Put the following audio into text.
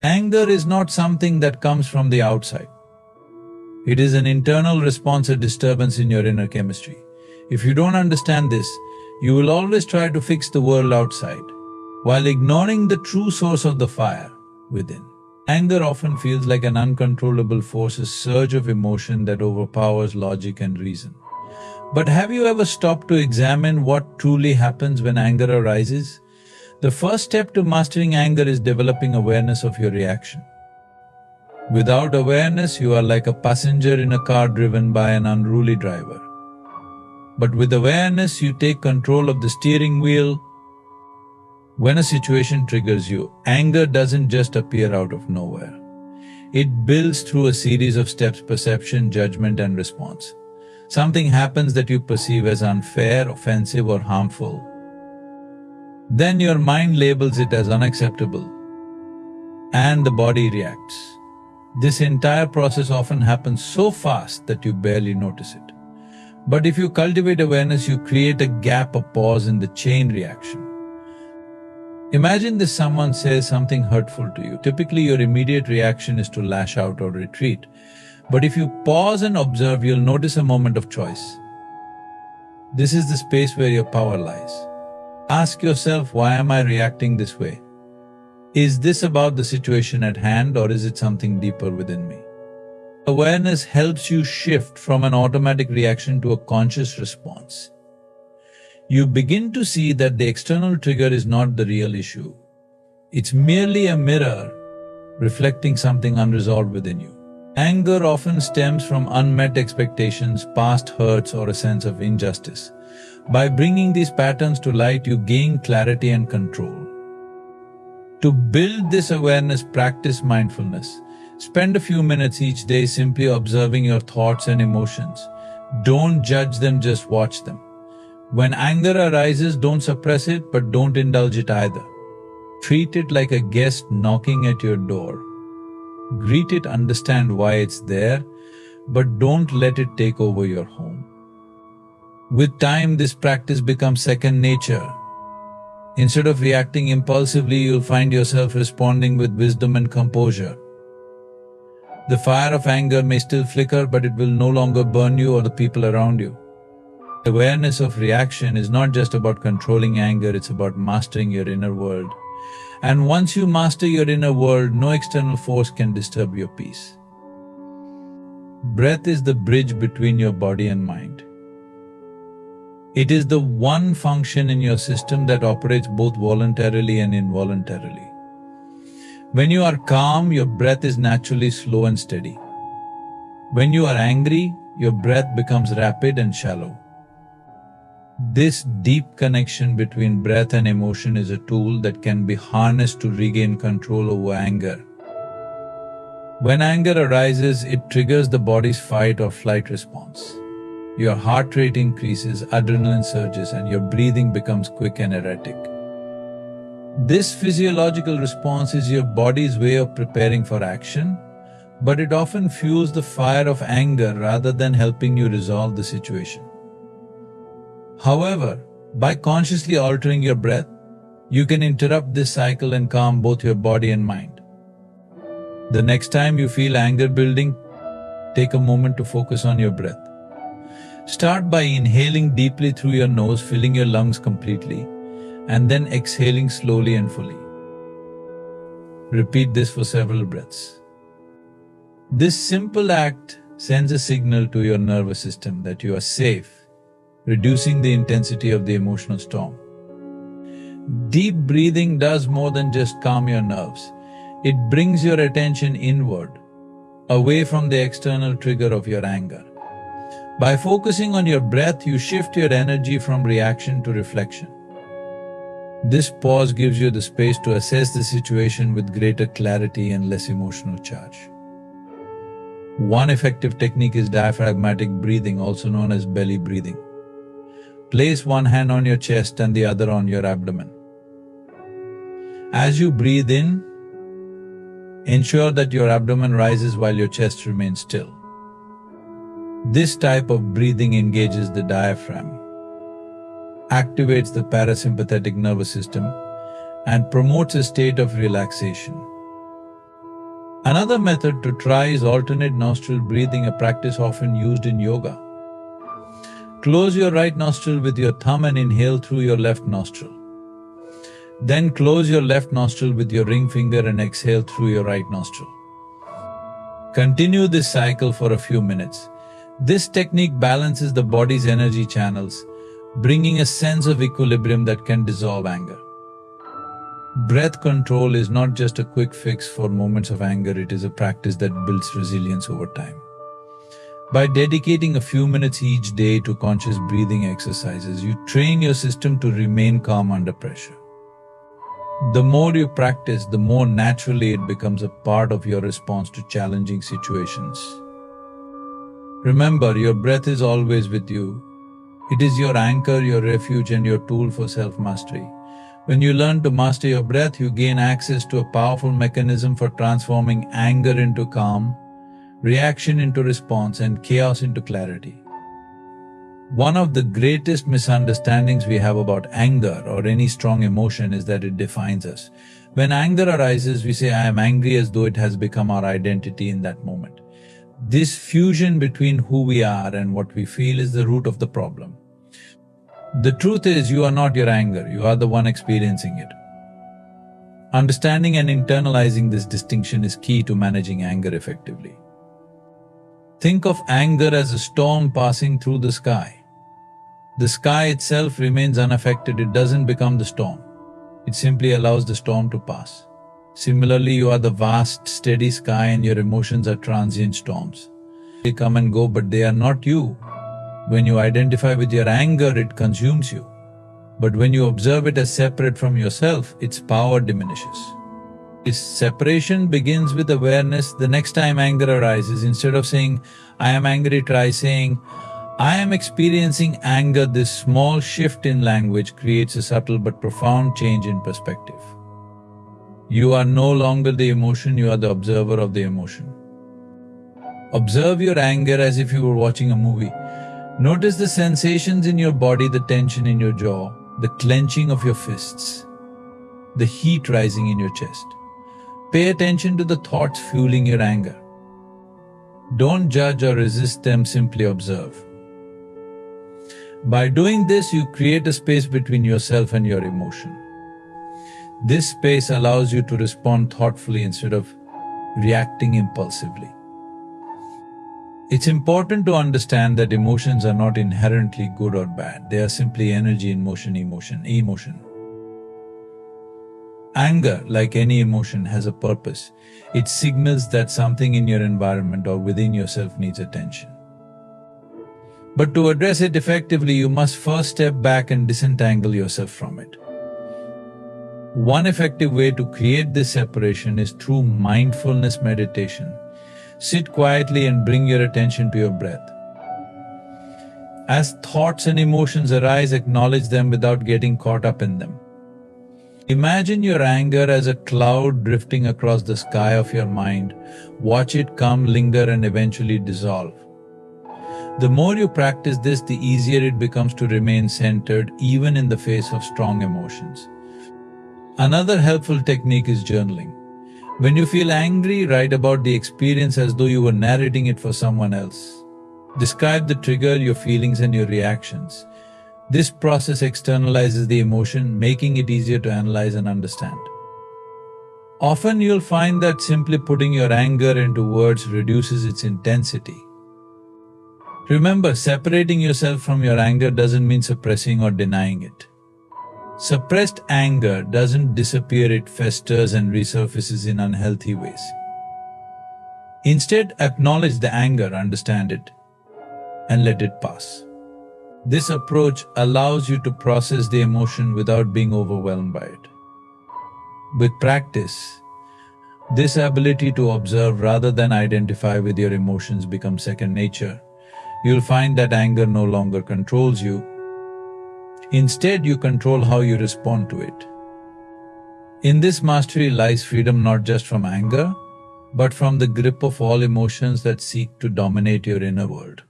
Anger is not something that comes from the outside. It is an internal response, a disturbance in your inner chemistry. If you don't understand this, you will always try to fix the world outside, while ignoring the true source of the fire within. Anger often feels like an uncontrollable force, a surge of emotion that overpowers logic and reason. But have you ever stopped to examine what truly happens when anger arises? The first step to mastering anger is developing awareness of your reaction. Without awareness, you are like a passenger in a car driven by an unruly driver. But with awareness, you take control of the steering wheel. When a situation triggers you, anger doesn't just appear out of nowhere. It builds through a series of steps: perception, judgment, and response. Something happens that you perceive as unfair, offensive, or harmful. Then your mind labels it as unacceptable, and the body reacts. This entire process often happens so fast that you barely notice it. But if you cultivate awareness, you create a gap, a pause in the chain reaction. Imagine this: someone says something hurtful to you. Typically, your immediate reaction is to lash out or retreat. But if you pause and observe, you'll notice a moment of choice. This is the space where your power lies. Ask yourself, why am I reacting this way? Is this about the situation at hand, or is it something deeper within me? Awareness helps you shift from an automatic reaction to a conscious response. You begin to see that the external trigger is not the real issue. It's merely a mirror reflecting something unresolved within you. Anger often stems from unmet expectations, past hurts, or a sense of injustice. By bringing these patterns to light, you gain clarity and control. To build this awareness, practice mindfulness. Spend a few minutes each day simply observing your thoughts and emotions. Don't judge them, just watch them. When anger arises, don't suppress it, but don't indulge it either. Treat it like a guest knocking at your door. Greet it, understand why it's there, but don't let it take over your home. With time, this practice becomes second nature. Instead of reacting impulsively, you'll find yourself responding with wisdom and composure. The fire of anger may still flicker, but it will no longer burn you or the people around you. Awareness of reaction is not just about controlling anger, it's about mastering your inner world. And once you master your inner world, no external force can disturb your peace. Breath is the bridge between your body and mind. It is the one function in your system that operates both voluntarily and involuntarily. When you are calm, your breath is naturally slow and steady. When you are angry, your breath becomes rapid and shallow. This deep connection between breath and emotion is a tool that can be harnessed to regain control over anger. When anger arises, it triggers the body's fight or flight response. Your heart rate increases, adrenaline surges, and your breathing becomes quick and erratic. This physiological response is your body's way of preparing for action, but it often fuels the fire of anger rather than helping you resolve the situation. However, by consciously altering your breath, you can interrupt this cycle and calm both your body and mind. The next time you feel anger building, take a moment to focus on your breath. Start by inhaling deeply through your nose, filling your lungs completely, and then exhaling slowly and fully. Repeat this for several breaths. This simple act sends a signal to your nervous system that you are safe, reducing the intensity of the emotional storm. Deep breathing does more than just calm your nerves. It brings your attention inward, away from the external trigger of your anger. By focusing on your breath, you shift your energy from reaction to reflection. This pause gives you the space to assess the situation with greater clarity and less emotional charge. One effective technique is diaphragmatic breathing, also known as belly breathing. Place one hand on your chest and the other on your abdomen. As you breathe in, ensure that your abdomen rises while your chest remains still. This type of breathing engages the diaphragm, activates the parasympathetic nervous system, and promotes a state of relaxation. Another method to try is alternate nostril breathing, a practice often used in yoga. Close your right nostril with your thumb and inhale through your left nostril. Then close your left nostril with your ring finger and exhale through your right nostril. Continue this cycle for a few minutes. This technique balances the body's energy channels, bringing a sense of equilibrium that can dissolve anger. Breath control is not just a quick fix for moments of anger, it is a practice that builds resilience over time. By dedicating a few minutes each day to conscious breathing exercises, you train your system to remain calm under pressure. The more you practice, the more naturally it becomes a part of your response to challenging situations. Remember, your breath is always with you. It is your anchor, your refuge, and your tool for self-mastery. When you learn to master your breath, you gain access to a powerful mechanism for transforming anger into calm, reaction into response, and chaos into clarity. One of the greatest misunderstandings we have about anger or any strong emotion is that it defines us. When anger arises, we say, "I am angry," as though it has become our identity in that moment. This fusion between who we are and what we feel is the root of the problem. The truth is, you are not your anger, you are the one experiencing it. Understanding and internalizing this distinction is key to managing anger effectively. Think of anger as a storm passing through the sky. The sky itself remains unaffected, it doesn't become the storm. It simply allows the storm to pass. Similarly, you are the vast, steady sky and your emotions are transient storms. They come and go, but they are not you. When you identify with your anger, it consumes you. But when you observe it as separate from yourself, its power diminishes. This separation begins with awareness. The next time anger arises, instead of saying, "I am angry," try saying, "I am experiencing anger." This small shift in language creates a subtle but profound change in perspective. You are no longer the emotion, you are the observer of the emotion. Observe your anger as if you were watching a movie. Notice the sensations in your body, the tension in your jaw, the clenching of your fists, the heat rising in your chest. Pay attention to the thoughts fueling your anger. Don't judge or resist them, simply observe. By doing this, you create a space between yourself and your emotion. This space allows you to respond thoughtfully instead of reacting impulsively. It's important to understand that emotions are not inherently good or bad. They are simply energy in motion, emotion. Anger, like any emotion, has a purpose. It signals that something in your environment or within yourself needs attention. But to address it effectively, you must first step back and disentangle yourself from it. One effective way to create this separation is through mindfulness meditation. Sit quietly and bring your attention to your breath. As thoughts and emotions arise, acknowledge them without getting caught up in them. Imagine your anger as a cloud drifting across the sky of your mind. Watch it come, linger, and eventually dissolve. The more you practice this, the easier it becomes to remain centered, even in the face of strong emotions. Another helpful technique is journaling. When you feel angry, write about the experience as though you were narrating it for someone else. Describe the trigger, your feelings, and your reactions. This process externalizes the emotion, making it easier to analyze and understand. Often you'll find that simply putting your anger into words reduces its intensity. Remember, separating yourself from your anger doesn't mean suppressing or denying it. Suppressed anger doesn't disappear, it festers and resurfaces in unhealthy ways. Instead, acknowledge the anger, understand it, and let it pass. This approach allows you to process the emotion without being overwhelmed by it. With practice, this ability to observe rather than identify with your emotions becomes second nature. You'll find that anger no longer controls you. Instead, you control how you respond to it. In this mastery lies freedom not just from anger, but from the grip of all emotions that seek to dominate your inner world.